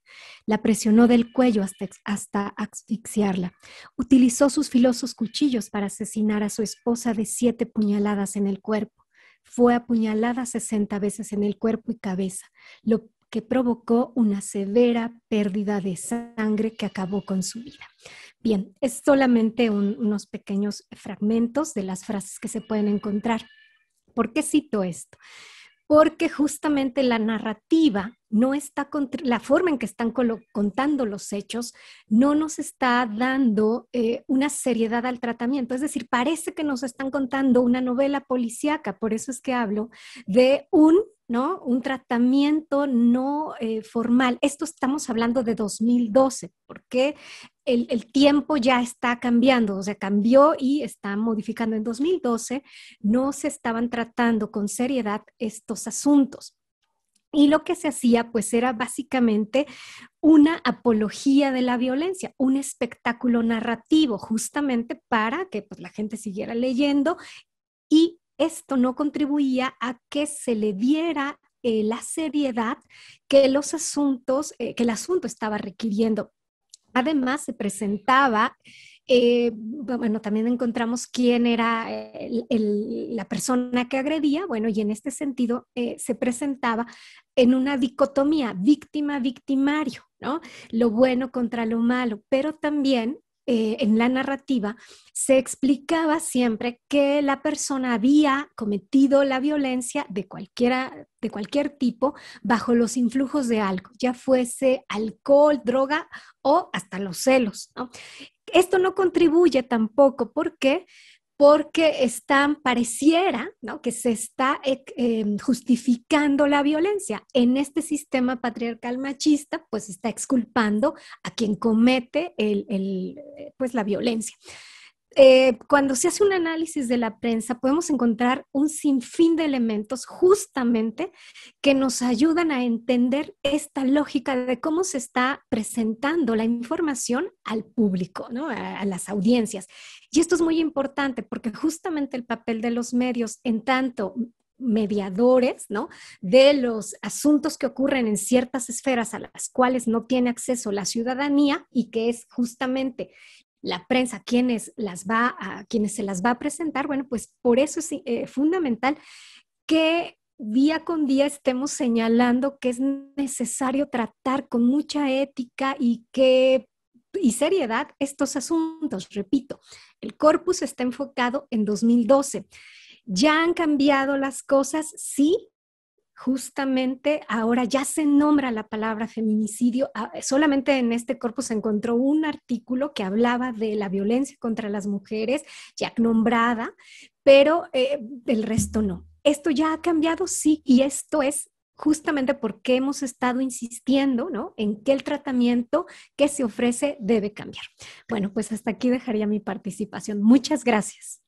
La presionó del cuello hasta asfixiarla. Utilizó sus filosos cuchillos para asesinar a su esposa de 7 puñaladas en el cuerpo. Fue apuñalada 60 veces en el cuerpo y cabeza, lo que provocó una severa pérdida de sangre que acabó con su vida. Bien, es solamente unos pequeños fragmentos de las frases que se pueden encontrar. ¿Por qué cito esto? Porque justamente la narrativa no está, la forma en que están contando los hechos no nos está dando una seriedad al tratamiento. Es decir, parece que nos están contando una novela policíaca, por eso es que hablo de un tratamiento no formal. Esto estamos hablando de 2012, porque el tiempo ya está cambiando, o sea, cambió y está modificando. En 2012 no se estaban tratando con seriedad estos asuntos. Y lo que se hacía, pues, era básicamente una apología de la violencia, un espectáculo narrativo, justamente para que pues, la gente siguiera leyendo, y esto no contribuía a que se le diera la seriedad que los asuntos, que el asunto estaba requiriendo. Además, se presentaba, bueno, también encontramos quién era la persona que agredía, bueno, y en este sentido se presentaba en una dicotomía víctima-victimario, ¿no? Lo bueno contra lo malo, pero también en la narrativa se explicaba siempre que la persona había cometido la violencia de cualquier tipo bajo los influjos de algo, ya fuese alcohol, droga o hasta los celos, ¿no? Esto no contribuye tampoco, ¿por qué? Porque pareciera, ¿no?, que se está justificando la violencia. En este sistema patriarcal machista, pues está exculpando a quien comete pues la violencia. Cuando se hace un análisis de la prensa, podemos encontrar un sinfín de elementos justamente que nos ayudan a entender esta lógica de cómo se está presentando la información al público, ¿no?, a las audiencias. Y esto es muy importante porque justamente el papel de los medios en tanto mediadores, ¿no?, de los asuntos que ocurren en ciertas esferas a las cuales no tiene acceso la ciudadanía, y que es justamente la prensa quienes se las va a presentar. Bueno, pues por eso es fundamental que día con día estemos señalando que es necesario tratar con mucha ética y seriedad estos asuntos. Repito, El corpus está enfocado en 2012. ¿Ya han cambiado las cosas? Sí. Justamente ahora ya se nombra la palabra feminicidio. Solamente en este corpus se encontró un artículo que hablaba de la violencia contra las mujeres, ya nombrada, pero el resto no. ¿Esto ya ha cambiado? Sí, y esto es justamente porque hemos estado insistiendo, ¿no?, en que el tratamiento que se ofrece debe cambiar. Bueno, pues hasta aquí dejaría mi participación. Muchas gracias.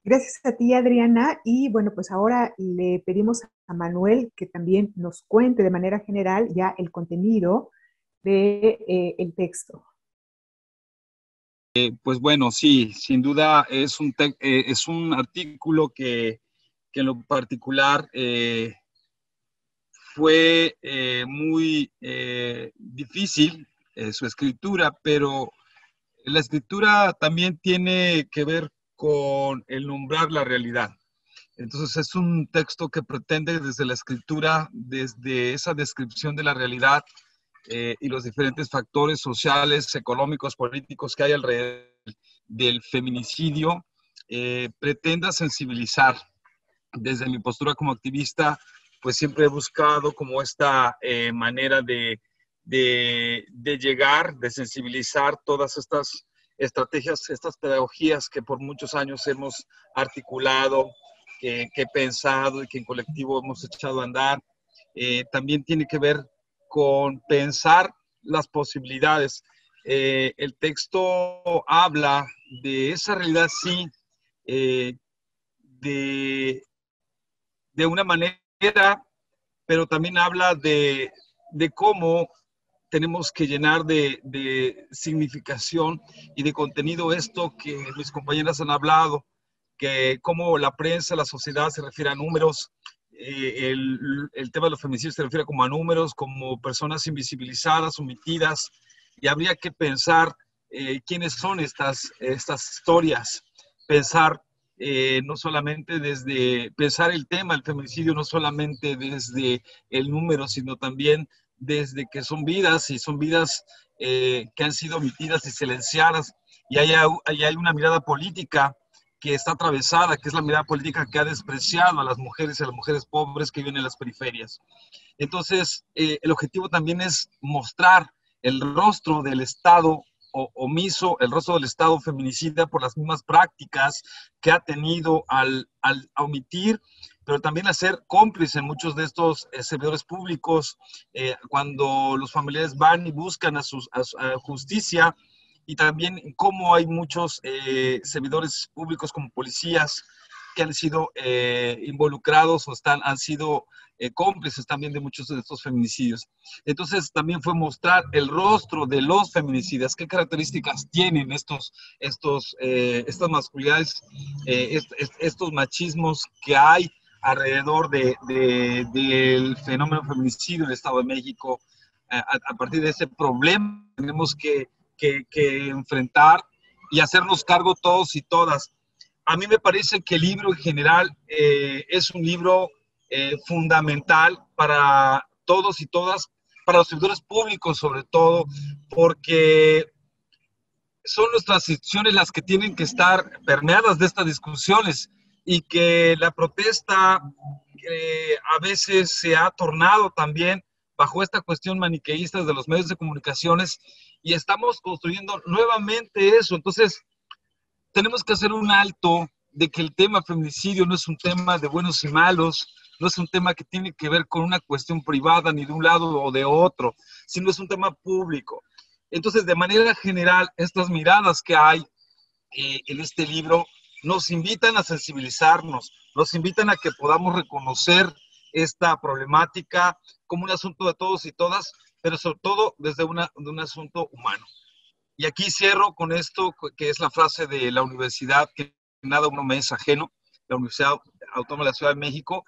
Gracias a ti, Adriana. Y bueno, pues ahora le pedimos a Manuel que también nos cuente de manera general ya el contenido de, el texto. Pues bueno, sí, sin duda es un artículo que en lo particular fue muy difícil su escritura, pero la escritura también tiene que ver con el nombrar la realidad. Entonces es un texto que pretende desde la escritura, desde esa descripción de la realidad y los diferentes factores sociales, económicos, políticos que hay alrededor del feminicidio, pretenda sensibilizar. Desde mi postura como activista, pues siempre he buscado como esta manera de llegar, de sensibilizar todas estas estrategias, estas pedagogías que por muchos años hemos articulado, que he pensado y que en colectivo hemos echado a andar. También tiene que ver con pensar las posibilidades. El texto habla de esa realidad, sí, de una manera, pero también habla de cómo tenemos que llenar de significación y de contenido esto que mis compañeras han hablado, que cómo la prensa, la sociedad se refiere a números, el tema de los feminicidios se refiere como a números, como personas invisibilizadas, omitidas, y habría que pensar quiénes son estas historias, pensar no solamente desde, pensar el tema, el feminicidio, no solamente desde el número, sino también desde que son vidas, y son vidas que han sido omitidas y silenciadas, y hay una mirada política que está atravesada, que es la mirada política que ha despreciado a las mujeres y a las mujeres pobres que viven en las periferias. Entonces, el objetivo también es mostrar el rostro del Estado omiso, el rostro del Estado feminicida por las mismas prácticas que ha tenido al omitir, pero también a ser cómplice en muchos de estos servidores públicos, cuando los familiares van y buscan a justicia, y también cómo hay muchos servidores públicos como policías que han sido involucrados o han sido cómplices también de muchos de estos feminicidios. Entonces también fue mostrar el rostro de los feminicidas, qué características tienen estas masculinidades, estos machismos que hay alrededor del fenómeno feminicidio en el Estado de México. A partir de ese problema tenemos que enfrentar y hacernos cargo todos y todas. A mí me parece que el libro en general es un libro fundamental para todos y todas, para los servidores públicos sobre todo, porque son nuestras instituciones las que tienen que estar permeadas de estas discusiones, y que la protesta a veces se ha tornado también bajo esta cuestión maniqueísta de los medios de comunicaciones, y estamos construyendo nuevamente eso. Entonces, tenemos que hacer un alto de que el tema feminicidio no es un tema de buenos y malos, no es un tema que tiene que ver con una cuestión privada ni de un lado o de otro, sino es un tema público. Entonces, de manera general, estas miradas que hay en este libro nos invitan a sensibilizarnos, nos invitan a que podamos reconocer esta problemática como un asunto de todos y todas, pero sobre todo desde un asunto humano. Y aquí cierro con esto, que es la frase de la universidad, que nada uno me es ajeno, la Universidad Autónoma de la Ciudad de México,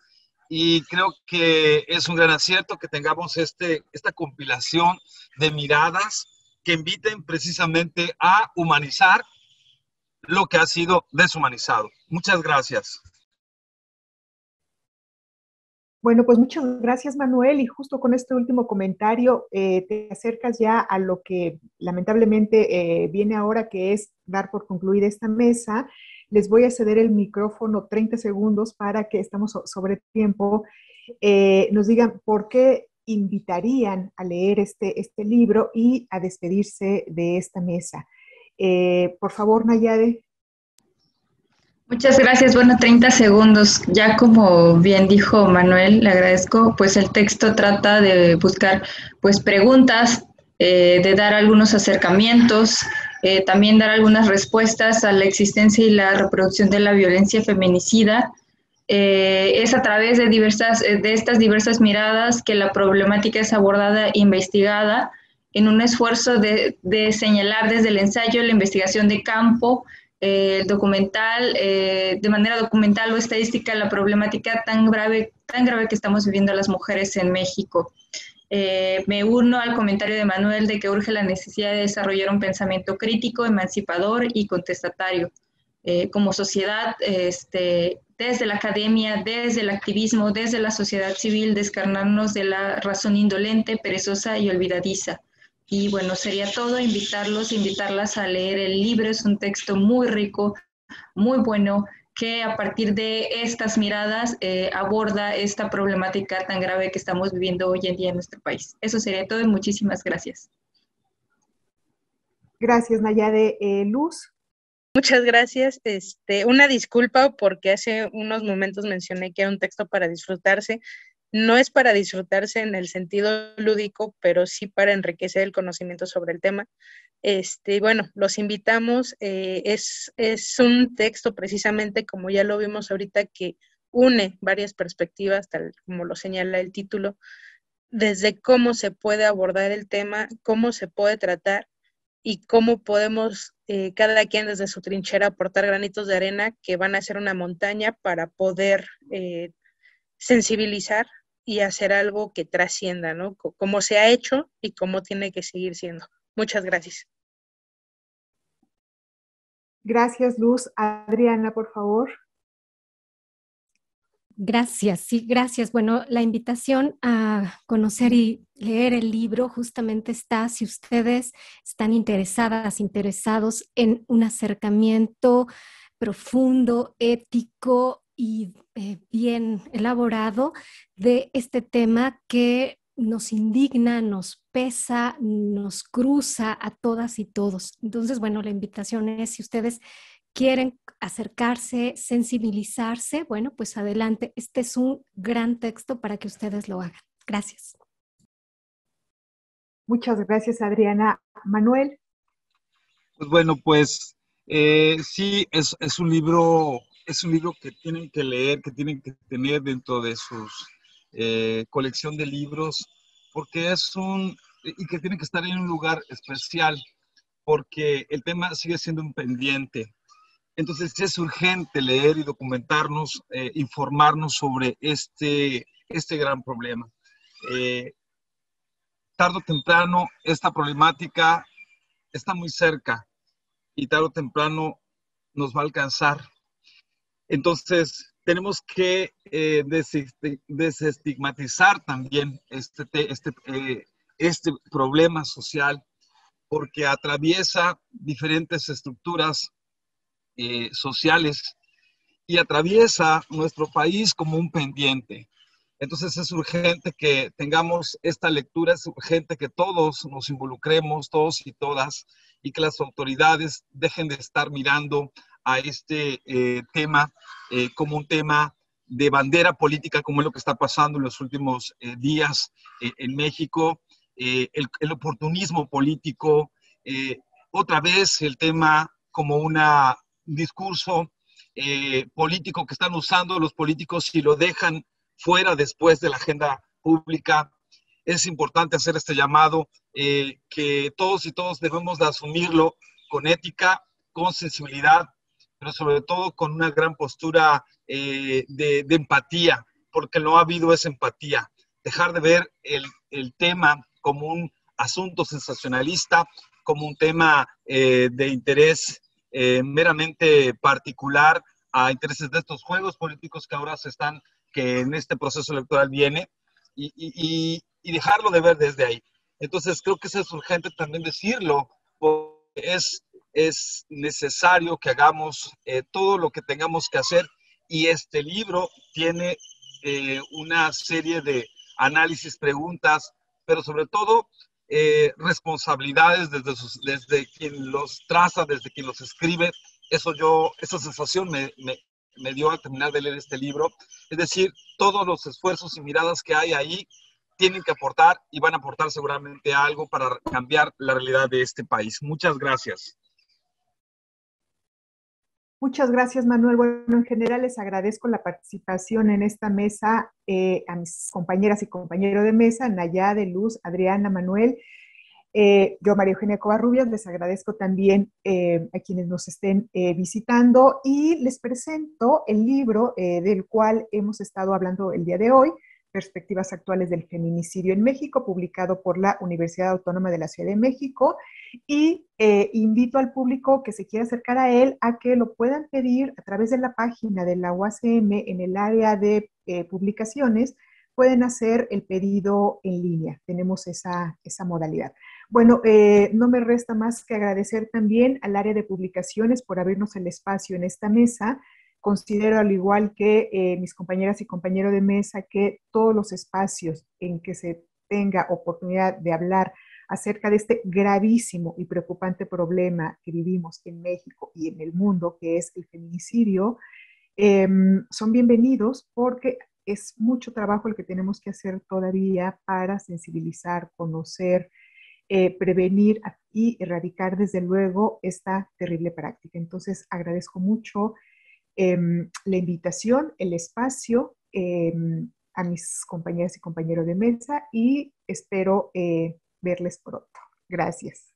y creo que es un gran acierto que tengamos esta compilación de miradas que inviten precisamente a humanizar lo que ha sido deshumanizado. Muchas gracias. Bueno, pues muchas gracias, Manuel. Y justo con este último comentario, te acercas ya a lo que lamentablemente viene ahora, que es dar por concluida esta mesa. Les voy a ceder el micrófono 30 segundos para que estamos sobre tiempo. Nos digan por qué invitarían a leer este libro y a despedirse de esta mesa. Por favor, Nayade. Muchas gracias. Bueno, 30 segundos. Ya como bien dijo Manuel, le agradezco, pues el texto trata de buscar pues preguntas, de dar algunos acercamientos, también dar algunas respuestas a la existencia y la reproducción de la violencia feminicida. Es a través de estas diversas miradas que la problemática es abordada e investigada en un esfuerzo de señalar desde el ensayo, la investigación de campo, el documental, de manera documental o estadística, la problemática tan grave que estamos viviendo las mujeres en México. Me uno al comentario de Manuel de que urge la necesidad de desarrollar un pensamiento crítico, emancipador y contestatario. Como sociedad, desde la academia, desde el activismo, desde la sociedad civil, descarnarnos de la razón indolente, perezosa y olvidadiza. Y bueno, sería todo, invitarlas a leer el libro. Es un texto muy rico, muy bueno, que a partir de estas miradas aborda esta problemática tan grave que estamos viviendo hoy en día en nuestro país. Eso sería todo y muchísimas gracias. Gracias, Nayade. Luz. Muchas gracias. Una disculpa porque hace unos momentos mencioné que era un texto para disfrutarse. No es para disfrutarse en el sentido lúdico, pero sí para enriquecer el conocimiento sobre el tema. Bueno, los invitamos. Es un texto precisamente, como ya lo vimos ahorita, que une varias perspectivas, tal como lo señala el título, desde cómo se puede abordar el tema, cómo se puede tratar y cómo podemos cada quien desde su trinchera aportar granitos de arena que van a ser una montaña para poder sensibilizar y hacer algo que trascienda, ¿no? Como se ha hecho y cómo tiene que seguir siendo. Muchas gracias. Gracias, Luz. Adriana, por favor. Gracias, sí, gracias. Bueno, la invitación a conocer y leer el libro justamente está, si ustedes están interesados en un acercamiento profundo, ético y bien elaborado de este tema que nos indigna, nos pesa, nos cruza a todas y todos. Entonces, bueno, la invitación es, si ustedes quieren acercarse, sensibilizarse, bueno, pues adelante. Este es un gran texto para que ustedes lo hagan. Gracias. Muchas gracias, Adriana. Manuel. Pues bueno, pues sí, es un libro que tienen que leer, que tienen que tener dentro de sus colección de libros, porque y que tiene que estar en un lugar especial, porque el tema sigue siendo un pendiente. Entonces es urgente leer y documentarnos, informarnos sobre este gran problema. Tarde o temprano, esta problemática está muy cerca y tarde o temprano nos va a alcanzar. Entonces, tenemos que desestigmatizar también este problema social, porque atraviesa diferentes estructuras sociales y atraviesa nuestro país como un pendiente. Entonces es urgente que tengamos esta lectura, es urgente que todos nos involucremos, todos y todas, y que las autoridades dejen de estar mirando a este tema como un tema de bandera política, como es lo que está pasando en los últimos días en México, el oportunismo político, otra vez el tema como un discurso político que están usando los políticos y lo dejan fuera después de la agenda pública. Es importante hacer este llamado, que todos y todos debemos de asumirlo con ética, con sensibilidad, pero sobre todo con una gran postura de empatía, porque no ha habido esa empatía. Dejar de ver el tema como un asunto sensacionalista, como un tema de interés meramente particular a intereses de estos juegos políticos que ahora se están que en este proceso electoral viene y dejarlo de ver desde ahí. Entonces creo que eso es urgente también decirlo, porque es necesario que hagamos todo lo que tengamos que hacer, y este libro tiene una serie de análisis, preguntas, pero sobre todo responsabilidades desde quien los traza, desde quien los escribe. Esa sensación me dio al terminar de leer este libro. Es decir, todos los esfuerzos y miradas que hay ahí tienen que aportar y van a aportar seguramente algo para cambiar la realidad de este país. Muchas gracias. Muchas gracias, Manuel. Bueno, en general les agradezco la participación en esta mesa a mis compañeras y compañeros de mesa, Nayade, Luz, Adriana, Manuel. Yo, María Eugenia Covarrubias, les agradezco también a quienes nos estén visitando y les presento el libro del cual hemos estado hablando el día de hoy, Perspectivas actuales del feminicidio en México, publicado por la Universidad Autónoma de la Ciudad de México, y invito al público que se quiera acercar a él a que lo puedan pedir a través de la página de la UACM en el área de publicaciones. Pueden hacer el pedido en línea, tenemos esa modalidad. Bueno, no me resta más que agradecer también al área de publicaciones por abrirnos el espacio en esta mesa. Considero, al igual que mis compañeras y compañeros de mesa, que todos los espacios en que se tenga oportunidad de hablar acerca de este gravísimo y preocupante problema que vivimos en México y en el mundo, que es el feminicidio, son bienvenidos, porque es mucho trabajo el que tenemos que hacer todavía para sensibilizar, conocer, prevenir y erradicar desde luego esta terrible práctica. Entonces agradezco mucho la invitación, el espacio, a mis compañeras y compañeros de mesa, y espero verles pronto. Gracias.